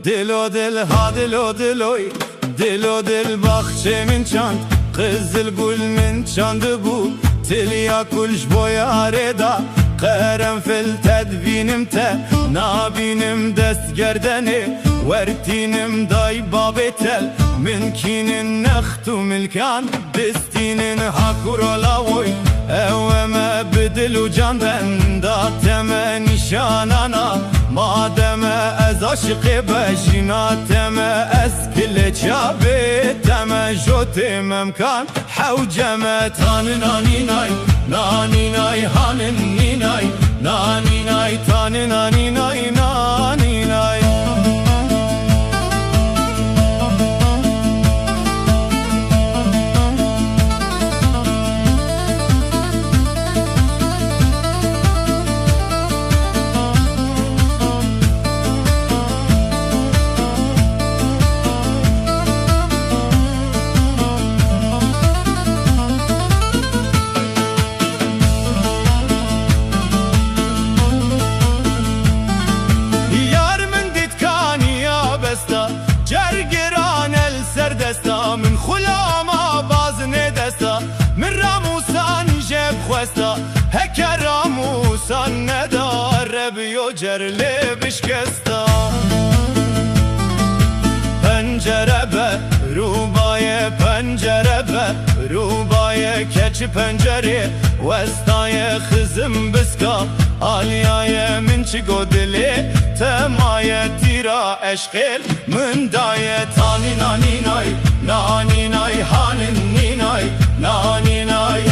Dilo dil ha dilo diloy, dilo dil bahçemin çant, Kızıl gül min çandı bu, Tilya kulş boyareda, Karanfil tedvinim te, Nabinim dest gerdeni, Vertinim day babetel, Minkinin nextu milkan, Destinin hakurolavoy, Evveme bidilu can ben, Dateme nişanana, Mademe ez aşıkı bejinateme ez kile çabeteme jotemem kan havceme tanı naninay naninay hanin ninay naninay tanı naninay naninay. جرگران السردستا من خلاما بازنه دستا من راموسان جب خوستا هک راموسان نداره بیو جرلی بشکستا پنجره به روبای پنجره به روبای کچ پنجره وستای خزم بسکا آلیای من چی گودلی تمای تیرا اشقل من دای تانی نانی نای نانی نای هانن نینای نانی نای.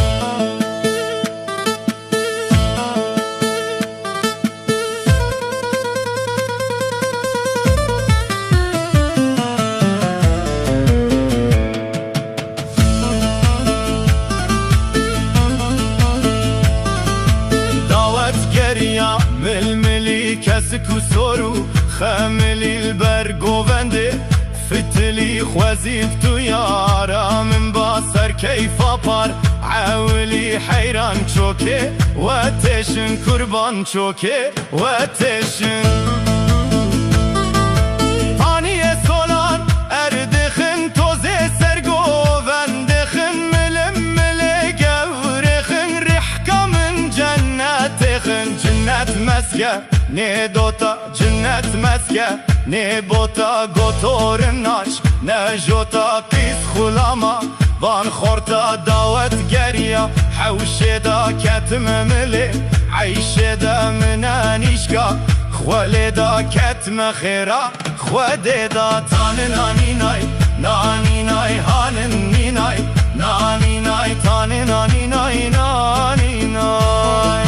گریا ململی کسی کو سرو خملی البرگوونده فتلی خوزیف تو یارا من با سر کیفا پار عولی حیران چوکه و تشن کربان چوکه و تشن آنی سولان اردخن توزه سرگووندخن ململی گورخن رحکا من جنتخن جنت مسکه نه دوتا جنت مسکه نه بوتا گوتورن ناش نه جوتا قیس خلاما وان خورتا داوت گریا حوشه دا کتم ملی عیشه دا منانیشکا خوله دا کتم خیرا خوده دا تان نانی نای نانی نای هانن نینای نانی نای تان نانی نای نانی نای.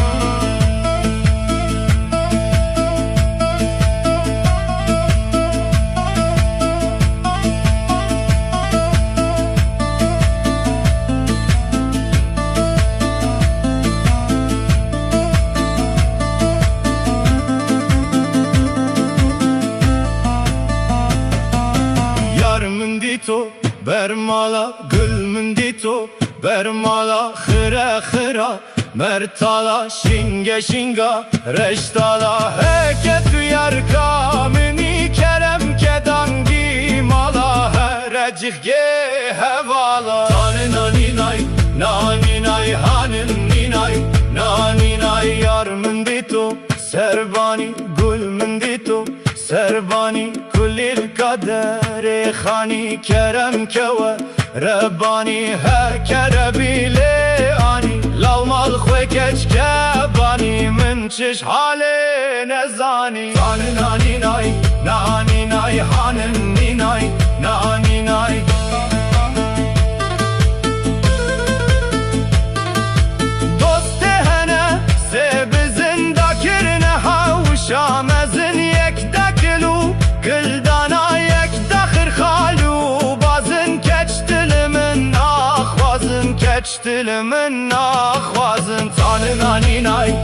تو برمالا گل من دی تو برمالا خرا خرا مرتالا شینگا شینگا رشتالا هک تو یارکا منی کرم کدانگی مالا رجیخ گه هوالا تان نانی نای نانی نای هانن نینای نانی نای یار من دی تو سربانی گل من دی تو سربانی كل القدر خاني كرم كوا رباني هكربي لاني لو مال خوكش كباني من چش حالي نزاني تاني ناني ناي ناني ناي هانني ناي ناني ناي. دوست هنه سب زنده کرنه هاوشام زن یک دکلو گلدانا یک دخر خالو بازن کچتل من آخوازن کچتل من آخوازن تان نانی نای